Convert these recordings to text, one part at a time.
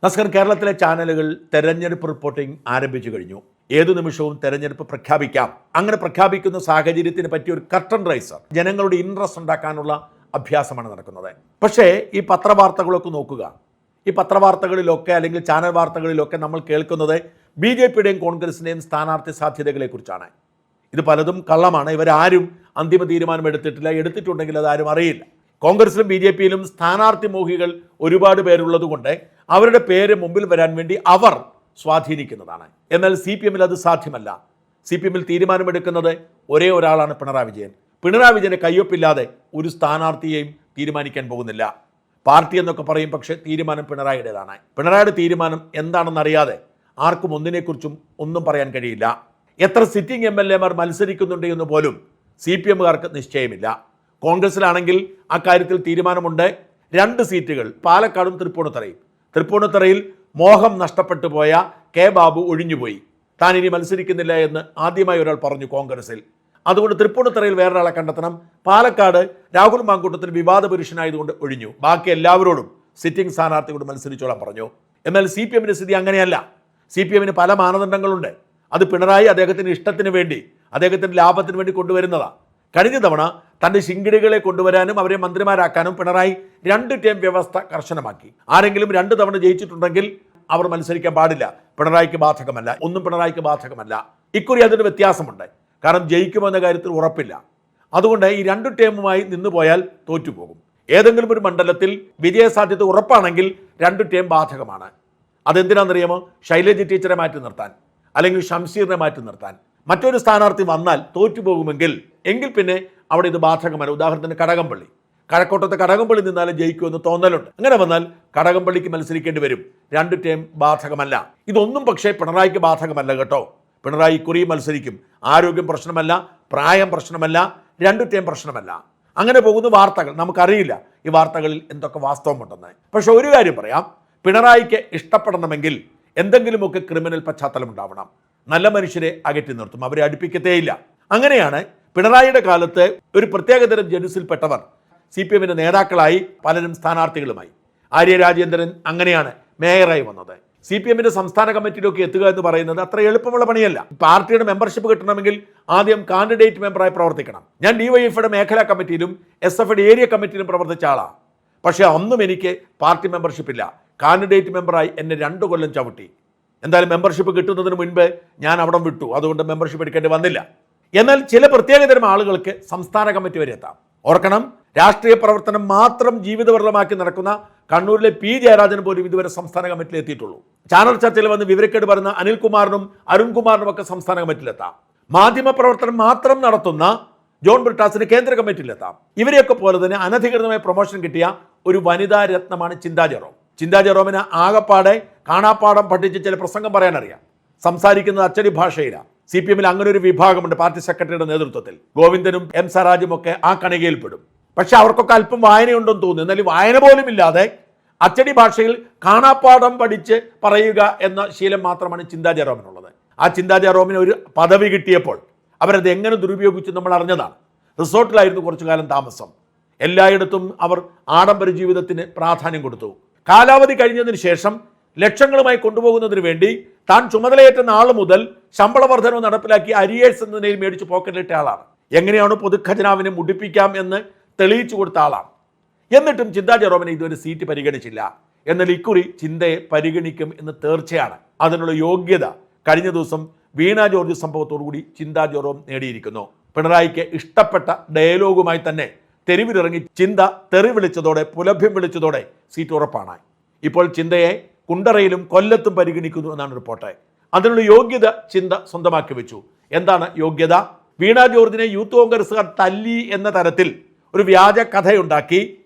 നമസ്കാരം. കേരളത്തിലെ ചാനലുകൾ തെരഞ്ഞെടുപ്പ് റിപ്പോർട്ടിംഗ് ആരംഭിച്ചു കഴിഞ്ഞു. ഏതു നിമിഷവും തെരഞ്ഞെടുപ്പ് പ്രഖ്യാപിക്കാം. അങ്ങനെ പ്രഖ്യാപിക്കുന്ന സാഹചര്യത്തിന് പറ്റിയ ഒരു കർട്ടൻ റൈസർ ജനങ്ങളുടെ ഇൻട്രസ്റ്റ് ഉണ്ടാക്കാനുള്ള അഭ്യാസമാണ് നടക്കുന്നത്. പക്ഷേ ഈ പത്രവാർത്തകളൊക്കെ നോക്കുക. ഈ പത്രവാർത്തകളിലൊക്കെ അല്ലെങ്കിൽ ചാനൽ വാർത്തകളിലൊക്കെ നമ്മൾ കേൾക്കുന്നത് BJPയുടെയും കോൺഗ്രസിൻ്റെയും സ്ഥാനാർത്ഥി സാധ്യതകളെക്കുറിച്ചാണ്. ഇത് പലതും കള്ളമാണ്. ഇവരാരും അന്തിമ തീരുമാനം എടുത്തിട്ടില്ല. എടുത്തിട്ടുണ്ടെങ്കിൽ അതാരും അറിയില്ല. കോൺഗ്രസിലും BJPയിലും സ്ഥാനാർത്ഥി മോഹികൾ ഒരുപാട് പേരുള്ളതുകൊണ്ട് അവരുടെ പേര് മുമ്പിൽ വരാൻ വേണ്ടി അവർ സ്വാധീനിക്കുന്നതാണ്. എന്നാൽ CPMൽ അത് സാധ്യമല്ല. CPMൽ തീരുമാനമെടുക്കുന്നത് ഒരേ ഒരാളാണ്, പിണറായി വിജയൻ. പിണറായി വിജയനെ കയ്യൊപ്പില്ലാതെ ഒരു സ്ഥാനാർത്ഥിയെയും തീരുമാനിക്കാൻ പോകുന്നില്ല. പാർട്ടി എന്നൊക്കെ പറയും, പക്ഷേ തീരുമാനം പിണറായിയുടേതാണ്. പിണറായിയുടെ തീരുമാനം എന്താണെന്നറിയാതെ ആർക്കും ഒന്നിനെക്കുറിച്ചും ഒന്നും പറയാൻ കഴിയില്ല. എത്ര സിറ്റിംഗ് MLAമാർ മത്സരിക്കുന്നുണ്ട് എന്ന് പോലും CPMകാർക്ക് നിശ്ചയമില്ല. കോൺഗ്രസിലാണെങ്കിൽ അക്കാര്യത്തിൽ തീരുമാനമുണ്ട്. 2 സീറ്റുകൾ, പാലക്കാടും തൃപ്പൂണിത്തറയും. തൃപ്പൂണിത്തറയിൽ മോഹം നഷ്ടപ്പെട്ടു പോയ K ബാബു ഒഴിഞ്ഞുപോയി. താൻ ഇനി മത്സരിക്കുന്നില്ല എന്ന് ആദ്യമായി ഒരാൾ പറഞ്ഞു കോൺഗ്രസിൽ. അതുകൊണ്ട് തൃപ്പൂണിത്തറയിൽ വേറൊരാളെ കണ്ടെത്തണം. പാലക്കാട് രാഹുൽ മാങ്കൂട്ടത്തിൽ വിവാദ പുരുഷനായതുകൊണ്ട് ഒഴിഞ്ഞു. ബാക്കി എല്ലാവരോടും സിറ്റിംഗ് സ്ഥാനാർത്ഥിയോട് മത്സരിച്ചോളാൻ പറഞ്ഞു. എന്നാൽ CPMന്റെ സ്ഥിതി അങ്ങനെയല്ല. CPMന് പല മാനദണ്ഡങ്ങളുണ്ട്. അത് പിണറായി അദ്ദേഹത്തിൻ്റെ ഇഷ്ടത്തിന് വേണ്ടി, അദ്ദേഹത്തിൻ്റെ ലാഭത്തിന് വേണ്ടി കൊണ്ടുവരുന്നതാണ്. കഴിഞ്ഞ തവണ തൻ്റെ ശിങ്കിടികളെ കൊണ്ടുവരാനും അവരെ മന്ത്രിമാരാക്കാനും പിണറായി 2 ടേം വ്യവസ്ഥ കർശനമാക്കി. ആരെങ്കിലും 2 തവണ ജയിച്ചിട്ടുണ്ടെങ്കിൽ അവർ മത്സരിക്കാൻ പാടില്ല. പിണറായിക്ക് ബാധകമല്ല. ഒന്നും പിണറായിക്ക് ബാധകമല്ല. ഇക്കുറി അതിന് വ്യത്യാസമുണ്ട്. കാരണം ജയിക്കുമെന്ന കാര്യത്തിൽ ഉറപ്പില്ല. അതുകൊണ്ട് ഈ 2 ടേമുമായി നിന്നുപോയാൽ തോറ്റുപോകും. ഏതെങ്കിലും ഒരു മണ്ഡലത്തിൽ വിജയസാധ്യത ഉറപ്പാണെങ്കിൽ 2 ടേം ബാധകമാണ്. അതെന്തിനാണെന്നറിയാമോ? ശൈലജ ടീച്ചറെ മാറ്റി നിർത്താൻ, അല്ലെങ്കിൽ ഷംസീറിനെ മാറ്റി നിർത്താൻ. മറ്റൊരു സ്ഥാനാർത്ഥി വന്നാൽ തോറ്റുപോകുമെങ്കിൽ പിന്നെ അവിടെ ഇത് ബാധകമല്ല. ഉദാഹരണത്തിന് കടകംപള്ളി, കഴക്കൂട്ടത്തെ കടകംപള്ളി നിന്നാലും ജയിക്കുമെന്ന് തോന്നലുണ്ട്. അങ്ങനെ വന്നാൽ കടകംപള്ളിക്ക് മത്സരിക്കേണ്ടി വരും. 2 ടേം ബാധകമല്ല. ഇതൊന്നും പക്ഷേ പിണറായിക്ക് ബാധകമല്ല കേട്ടോ. പിണറായി കുറിയും മത്സരിക്കും. ആരോഗ്യം പ്രശ്നമല്ല, പ്രായം പ്രശ്നമല്ല, 2 ടേം പ്രശ്നമല്ല. അങ്ങനെ പോകുന്ന വാർത്തകൾ നമുക്കറിയില്ല ഈ വാർത്തകളിൽ എന്തൊക്കെ വാസ്തവമുണ്ടെന്ന്. പക്ഷെ ഒരു കാര്യം പറയാം, പിണറായിക്ക് ഇഷ്ടപ്പെടണമെങ്കിൽ എന്തെങ്കിലുമൊക്കെ ക്രിമിനൽ പശ്ചാത്തലം ഉണ്ടാവണം. നല്ല മനുഷ്യരെ അകറ്റി നിർത്തും, അവരെ അടുപ്പിക്കത്തേയില്ല. അങ്ങനെയാണ് പിണറായിയുടെ കാലത്ത് ഒരു പ്രത്യേകതരം ജനുസിൽപ്പെട്ടവർ CPMന്റെ നേതാക്കളായി, പലരും സ്ഥാനാർത്ഥികളുമായി. ആര്യ രാജേന്ദ്രൻ അങ്ങനെയാണ് മേയറായി വന്നത്. CPMന്റെ സംസ്ഥാന കമ്മിറ്റിയിലൊക്കെ എത്തുക എന്ന് പറയുന്നത് അത്ര എളുപ്പമുള്ള പണിയല്ല. പാർട്ടിയുടെ മെമ്പർഷിപ്പ് കിട്ടണമെങ്കിൽ ആദ്യം കാൻഡിഡേറ്റ് മെമ്പറായി പ്രവർത്തിക്കണം. ഞാൻ DYFയുടെ മേഖലാ കമ്മിറ്റിയിലും SFയുടെ ഏരിയ കമ്മിറ്റിയിലും പ്രവർത്തിച്ച ആളാണ്. പക്ഷേ അന്നും എനിക്ക് പാർട്ടി മെമ്പർഷിപ്പ് ഇല്ല. കാൻഡിഡേറ്റ് മെമ്പറായി എന്നെ 2 കൊല്ലം ചവിട്ടി. എന്തായാലും മെമ്പർഷിപ്പ് കിട്ടുന്നതിന് മുൻപ് ഞാൻ അവിടം വിട്ടു. അതുകൊണ്ട് മെമ്പർഷിപ്പ് എടുക്കേണ്ടി വന്നില്ല. എന്നാൽ ചില പ്രത്യേകതരം ആളുകൾക്ക് സംസ്ഥാന കമ്മിറ്റി വരെ എത്താം. ഓർക്കണം, രാഷ്ട്രീയ പ്രവർത്തനം മാത്രം ജീവിതവ്രതമാക്കി നടക്കുന്ന കണ്ണൂരിലെ P ജയരാജൻ പോലും ഇതുവരെ സംസ്ഥാന കമ്മിറ്റിയിൽ എത്തിയിട്ടുള്ളൂ. ചാനൽ ചർച്ചയിൽ വന്ന് വിവരക്കേട് പറയുന്ന അനിൽകുമാറിനും അരുൺകുമാറിനും ഒക്കെ സംസ്ഥാന കമ്മിറ്റിയിലെത്താം. മാധ്യമ പ്രവർത്തനം മാത്രം നടത്തുന്ന ജോൺ ബ്രിട്ടാസിന് കേന്ദ്ര കമ്മിറ്റിയിലെത്താം. ഇവരെയൊക്കെ പോലെ തന്നെ അനധികൃതമായ പ്രൊമോഷൻ കിട്ടിയ ഒരു വനിതാ രത്നമാണ് ചിന്താ ജെറോം. ചിന്താ ജെറോമിന് ആകപ്പാടെ കാണാപ്പാടം പഠിച്ച് ചില പ്രസംഗം പറയാനറിയാം. സംസാരിക്കുന്നത് അച്ചടി ഭാഷയിലാണ്. CPMൽ അങ്ങനെ ഒരു വിഭാഗമുണ്ട്. പാർട്ടി സെക്രട്ടറിയുടെ നേതൃത്വത്തിൽ ഗോവിന്ദനും M സരാജും ഒക്കെ ആ കണികയിൽപ്പെടും. പക്ഷെ അവർക്കൊക്കെ അല്പം വായനയുണ്ടെന്ന് തോന്നുന്നു. എന്നാൽ വായന പോലും ഇല്ലാതെ അച്ചടി ഭാഷയിൽ കാണാപ്പാടം പഠിച്ച് പറയുക എന്ന ശീലം മാത്രമാണ് ചിന്താ ജെറോമിനുള്ളത്. ആ ചിന്താ ജെറോമിന് ഒരു പദവി കിട്ടിയപ്പോൾ അവരത് എങ്ങനെ ദുരുപയോഗിച്ചു നമ്മൾ അറിഞ്ഞതാണ്. റിസോർട്ടിലായിരുന്നു കുറച്ചു കാലം താമസം. എല്ലായിടത്തും അവർ ആഡംബര ജീവിതത്തിന് പ്രാധാന്യം കൊടുത്തു. കാലാവധി കഴിഞ്ഞതിന് ശേഷം ലക്ഷങ്ങളുമായി കൊണ്ടുപോകുന്നതിന് വേണ്ടി താൻ ചുമതലയേറ്റ നാൾ മുതൽ ശമ്പള വർധനവ് നടപ്പിലാക്കി അരിയേഴ്സ് എന്ന നിലയിൽ മേടിച്ച് പോക്കറ്റിലിട്ട ആളാണ്. എങ്ങനെയാണ് പൊതുഖജനാവിനെ മുടിപ്പിക്കാം എന്ന് തെളിയിച്ചു കൊടുത്ത ആളാണ്. എന്നിട്ടും ചിന്താ ജെറോമിനെ ഇതുവരെ സീറ്റ് പരിഗണിച്ചില്ല. എന്നാൽ ഇക്കുറി ചിന്തയെ പരിഗണിക്കും എന്ന് തീർച്ചയാണ്. അതിനുള്ള യോഗ്യത കഴിഞ്ഞ ദിവസം വീണ ജോർജ് സംഭവത്തോടുകൂടി ചിന്താ ജെറോം നേടിയിരിക്കുന്നു. പിണറായിക്ക് ഇഷ്ടപ്പെട്ട ഡയലോഗുമായി തന്നെ തെരുവിലിറങ്ങി ചിന്ത തെറി വിളിച്ചതോടെ, പുലഭ്യം വിളിച്ചതോടെ സീറ്റ് ഉറപ്പാണ്. ഇപ്പോൾ ചിന്തയെ കുണ്ടറയിലും കൊല്ലത്തും പരിഗണിക്കുന്നു എന്നാണ് റിപ്പോർട്ട്. അതിനുള്ള യോഗ്യത ചിന്ത സ്വന്തമാക്കി വെച്ചു. എന്താണ് യോഗ്യത? വീണ ജോർജിനെ യൂത്ത് കോൺഗ്രസ്സുകാർ തല്ലി എന്ന തരത്തിൽ ഒരു വ്യാജ കഥയുണ്ടാക്കി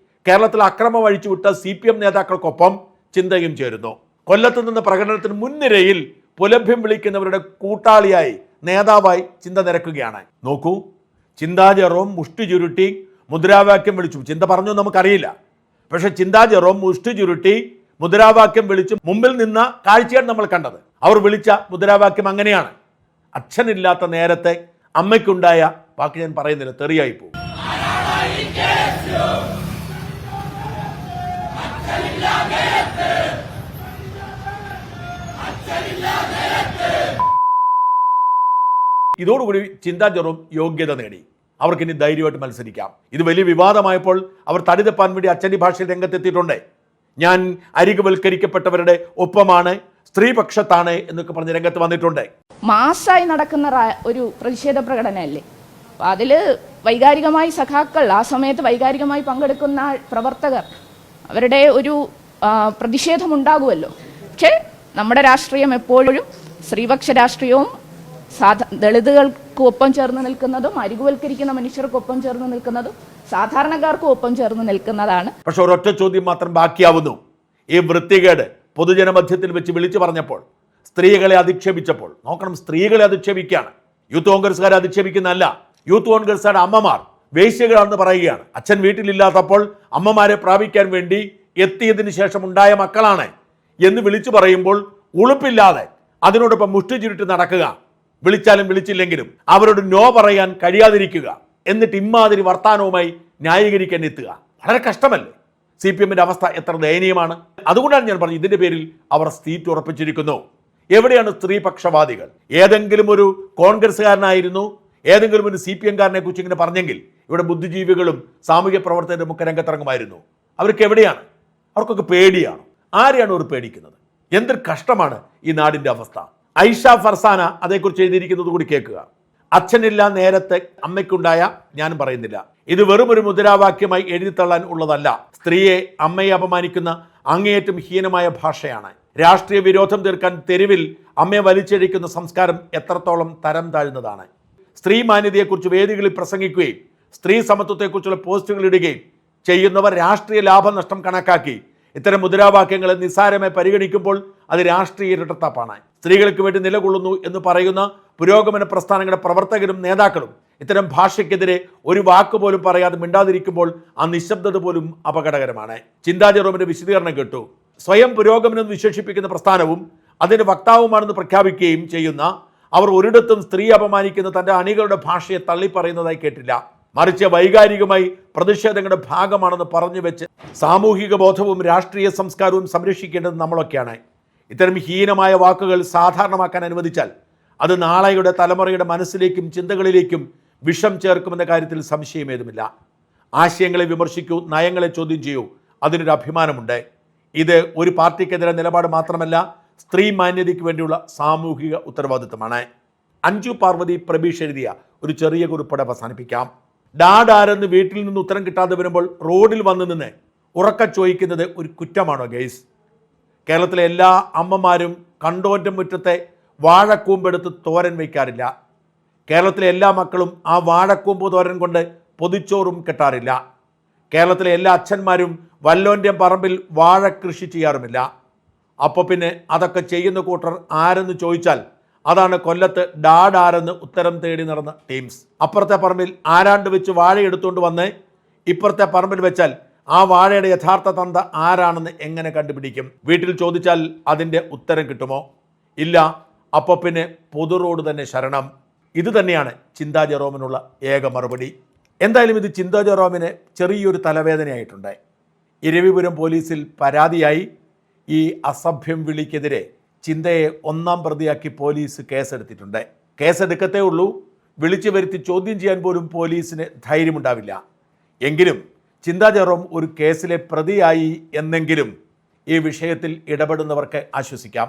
കേരളത്തിൽ അക്രമം അഴിച്ചുവിട്ട CPM നേതാക്കൾക്കൊപ്പം ചിന്തയും ചേരുന്നു. കൊല്ലത്ത് നിന്ന് പ്രകടനത്തിന് മുൻനിരയിൽ പുലഭ്യം വിളിക്കുന്നവരുടെ കൂട്ടാളിയായി, നേതാവായി ചിന്ത നിരക്കുകയാണ്. നോക്കൂ, ചിന്താ ജെറോം മുഷ്ടി ചുരുട്ടി മുദ്രാവാക്യം വിളിച്ചു. ചിന്ത പറഞ്ഞു നമുക്കറിയില്ല. പക്ഷെ ചിന്താ ജെറോം മുഷ്ടി ചുരുട്ടി മുദ്രാവാക്യം വിളിച്ച് മുമ്പിൽ നിന്ന കാഴ്ചയാണ് നമ്മൾ കണ്ടത്. അവർ വിളിച്ച മുദ്രാവാക്യം അങ്ങനെയാണ്: അച്ഛനില്ലാത്ത നേരത്തെ അമ്മയ്ക്കുണ്ടായ, ബാക്കി ഞാൻ പറയുന്നില്ല, തെറിയായി പോകും. ഇതോടുകൂടി ചിന്താ ജെറോം യോഗ്യത നേടി. അവർക്കിനി ധൈര്യമായിട്ട് മത്സരിക്കാം. ഇത് വലിയ വിവാദമായപ്പോൾ അവർ തടിതപ്പാൻ വേണ്ടി അച്ചടി ഭാഷയിൽ രംഗത്തെത്തിയിട്ടുണ്ട്. ഞാൻ അരികുവൽക്കരിക്കപ്പെട്ടവരുടെ ഒപ്പമാണ്, സ്ത്രീപക്ഷത്താണ് എന്നൊക്കെ പറഞ്ഞ് രംഗത്ത് വന്നിട്ടുണ്ട്. മാസായി നടക്കുന്ന ഒരു പ്രതിഷേധ പ്രകടനമല്ലേ, അപ്പം അതിൽ വൈകാരികമായി സഖാക്കൾ, ആ സമയത്ത് വൈകാരികമായി പങ്കെടുക്കുന്ന പ്രവർത്തകർ, അവരുടെ ഒരു പ്രതിഷേധമുണ്ടാകുമല്ലോ. പക്ഷേ നമ്മുടെ രാഷ്ട്രീയം എപ്പോഴും സ്ത്രീപക്ഷ രാഷ്ട്രീയവും ദളിതുകൾക്ക് ഒപ്പം ചേർന്ന് നിൽക്കുന്നതും അരികുവൽക്കരിക്കുന്ന മനുഷ്യർക്കൊപ്പം ചേർന്ന് നിൽക്കുന്നതും സാധാരണക്കാർക്കും ഒപ്പം ചേർന്ന് നിൽക്കുന്നതാണ്. പക്ഷെ ഒരൊറ്റ ചോദ്യം മാത്രം ബാക്കിയാവുന്നു. ഈ വൃത്തികേട് പൊതുജനമധ്യത്തിൽ വെച്ച് വിളിച്ചു പറഞ്ഞപ്പോൾ, സ്ത്രീകളെ അധിക്ഷേപിച്ചപ്പോൾ, നോക്കണം, സ്ത്രീകളെ അധിക്ഷേപിക്കുകയാണ്. യൂത്ത് കോൺഗ്രസ്സുകാരെ അധിക്ഷേപിക്കുന്നതല്ല. യൂത്ത് കോൺഗ്രസ്സുകാരുടെ അമ്മമാർ വേശ്യകളാണെന്ന് പറയുകയാണ്. അച്ഛൻ വീട്ടിലില്ലാത്തപ്പോൾ അമ്മമാരെ പ്രാപിക്കാൻ വേണ്ടി എത്തിയതിനു ശേഷം ഉണ്ടായ മക്കളാണ് എന്ന് വിളിച്ചു പറയുമ്പോൾ ഉളുപ്പില്ലാതെ അതിനോടൊപ്പം മുഷ്ടി ചുരുട്ടി നടക്കുക, വിളിച്ചാലും വിളിച്ചില്ലെങ്കിലും അവരോട് നോ പറയാൻ കഴിയാതിരിക്കുക, എന്നിട്ട് ഇമ്മാതിരി വർത്താനവുമായി ന്യായീകരിക്കാൻ എത്തുക. വളരെ കഷ്ടമല്ലേ? CPM-ന്റെ അവസ്ഥ എത്ര ദയനീയമാണ്. അതുകൊണ്ടാണ് ഞാൻ പറഞ്ഞത്, ഇതിന്റെ പേരിൽ അവർ സീറ്റ് ഉറപ്പിച്ചിരിക്കുന്നു. എവിടെയാണ് സ്ത്രീപക്ഷവാദികൾ? ഏതെങ്കിലും ഒരു കോൺഗ്രസ്സുകാരനായിരുന്നു, ഏതെങ്കിലും ഒരു CPM-കാരനെ കുറിച്ച് ഇങ്ങനെ പറഞ്ഞെങ്കിൽ ഇവിടെ ബുദ്ധിജീവികളും സാമൂഹ്യ പ്രവർത്തകരും ഒക്കെ രംഗത്തിറങ്ങുമായിരുന്നു. അവർക്ക് എവിടെയാണ്? അവർക്കൊക്കെ പേടിയാണ്. ആരെയാണ് അവർ പേടിക്കുന്നത്? എന്തൊരു കഷ്ടമാണ് ഈ നാടിൻ്റെ അവസ്ഥ. ഐഷ ഫർസാന അതേക്കുറിച്ച് എഴുതിയിരിക്കുന്നത് കൂടി കേൾക്കുക. അച്ഛനില്ല നേരത്തെ അമ്മയ്ക്കുണ്ടായ, ഞാനും പറയുന്നില്ല, ഇത് വെറും ഒരു മുദ്രാവാക്യമായി എഴുതിത്തള്ളാൻ ഉള്ളതല്ല. സ്ത്രീയെ, അമ്മയെ അപമാനിക്കുന്ന അങ്ങേയറ്റം ഹീനമായ ഭാഷയാണ്. രാഷ്ട്രീയ വിരോധം തീർക്കാൻ തെരുവിൽ അമ്മയെ വലിച്ചഴിക്കുന്ന സംസ്കാരം എത്രത്തോളം തരം താഴ്ന്നതാണ്. സ്ത്രീ മാന്യതയെക്കുറിച്ച് വേദികളിൽ പ്രസംഗിക്കുകയും സ്ത്രീ സമത്വത്തെക്കുറിച്ചുള്ള പോസ്റ്റുകൾ ഇടുകയും ചെയ്യുന്നവർ രാഷ്ട്രീയ ലാഭനഷ്ടം കണക്കാക്കി ഇത്തരം മുദ്രാവാക്യങ്ങളെ നിസ്സാരമായി പരിഗണിക്കുമ്പോൾ അത് രാഷ്ട്രീയ ഇരട്ടത്താപ്പാണ്. സ്ത്രീകൾക്ക് വേണ്ടി നിലകൊള്ളുന്നു എന്ന് പറയുന്ന പുരോഗമന പ്രസ്ഥാനങ്ങളുടെ പ്രവർത്തകരും നേതാക്കളും ഇത്തരം ഭാഷയ്ക്കെതിരെ ഒരു വാക്ക് പോലും പറയാതെ മിണ്ടാതിരിക്കുമ്പോൾ ആ നിശബ്ദത പോലും അപകടകരമാണ്. ചിന്താ ജെറോമിന്റെ വിശദീകരണം കേട്ടു. സ്വയം പുരോഗമനം വിശേഷിപ്പിക്കുന്ന പ്രസ്ഥാനവും അതിന്റെ വക്താവുമാണെന്ന് പ്രഖ്യാപിക്കുകയും ചെയ്യുന്ന അവർ ഒരിടത്തും സ്ത്രീ അപമാനിക്കുന്ന തൻ്റെ അണികളുടെ ഭാഷയെ തള്ളിപ്പറയുന്നതായി കേട്ടില്ല. മറിച്ച് വൈകാരികമായി പ്രതിഷേധങ്ങളുടെ ഭാഗമാണെന്ന് പറഞ്ഞു വെച്ച് സാമൂഹിക ബോധവും രാഷ്ട്രീയ സംസ്കാരവും സംരക്ഷിക്കേണ്ടത് നമ്മളൊക്കെയാണ്. ഇത്തരം ഹീനമായ വാക്കുകൾ സാധാരണമാക്കാൻ അനുവദിച്ചാൽ അത് നാളെയുടെ തലമുറയുടെ മനസ്സിലേക്കും ചിന്തകളിലേക്കും വിഷം ചേർക്കുമെന്ന കാര്യത്തിൽ സംശയമേതുമില്ല. ആശയങ്ങളെ വിമർശിക്കൂ, നയങ്ങളെ ചോദ്യം ചെയ്യൂ, അതിനൊരു അഭിമാനമുണ്ട്. ഇത് ഒരു പാർട്ടിക്കെതിരെ നിലപാട് മാത്രമല്ല, സ്ത്രീ മാന്യതയ്ക്ക് വേണ്ടിയുള്ള സാമൂഹിക ഉത്തരവാദിത്തമാണ്. അഞ്ജു പാർവതി പ്രബീഷ് എഴുതിയ ഒരു ചെറിയ കുറിപ്പോടെ അവസാനിപ്പിക്കാം. ഡാഡാരെന്ന് വീട്ടിൽ നിന്ന് ഉത്തരം കിട്ടാതെ വരുമ്പോൾ റോഡിൽ വന്ന് നിന്ന് ഉറക്ക ചോദിക്കുന്നത് ഒരു കുറ്റമാണോ ഗൈസ്? കേരളത്തിലെ എല്ലാ അമ്മമാരും കണ്ടോൻ്റെ മുറ്റത്തെ വാഴക്കൂമ്പെടുത്ത് തോരൻ വയ്ക്കാറില്ല. കേരളത്തിലെ എല്ലാ മക്കളും ആ വാഴക്കൂമ്പ് തോരൻ കൊണ്ട് പൊതിച്ചോറും കെട്ടാറില്ല. കേരളത്തിലെ എല്ലാ അച്ഛന്മാരും വല്ലോൻ്റെ പറമ്പിൽ വാഴ കൃഷി ചെയ്യാറുമില്ല. അപ്പോൾ പിന്നെ അതൊക്കെ ചെയ്യുന്ന കൂട്ടർ ആരെന്ന് ചോദിച്ചാൽ അതാണ് കൊല്ലത്ത് ഡാഡാരെന്ന് ഉത്തരം തേടി നടന്ന ടീംസ്. അപ്പുറത്തെ പറമ്പിൽ ആരാണ്ട് വെച്ച് വാഴ എടുത്തുകൊണ്ട് വന്ന് ഇപ്പുറത്തെ പറമ്പിൽ വെച്ചാൽ ആ വാഴയുടെ യഥാർത്ഥ തന്ത ആരാണെന്ന് എങ്ങനെ കണ്ടുപിടിക്കും? വീട്ടിൽ ചോദിച്ചാൽ അതിൻ്റെ ഉത്തരം കിട്ടുമോ? ഇല്ല. അപ്പോൾ പിന്നെ പൊതു റോഡ് തന്നെ ശരണം. ഇത് തന്നെയാണ് ചിന്താ ജെറോമിനുള്ള ഏക മറുപടി. എന്തായാലും ഇത് ചിന്താ ജെറോമിന് ചെറിയൊരു തലവേദനയായിട്ടുണ്ട്. ഇരവിപുരം പോലീസിൽ പരാതിയായി ഈ അസഭ്യം വിളിക്കെതിരെ ചിന്തയെ ഒന്നാം പ്രതിയാക്കി പോലീസ് കേസെടുത്തിട്ടുണ്ട്. കേസെടുക്കത്തേ ഉള്ളൂ, വിളിച്ചു വരുത്തി ചോദ്യം ചെയ്യാൻ പോലും പോലീസിന് ധൈര്യമുണ്ടാവില്ല. എങ്കിലും ചിന്താ ജെറോം ഒരു കേസിലെ പ്രതിയായി എന്നെങ്കിലും ഈ വിഷയത്തിൽ ഇടപെടുന്നവർക്ക് ആശ്വസിക്കാം.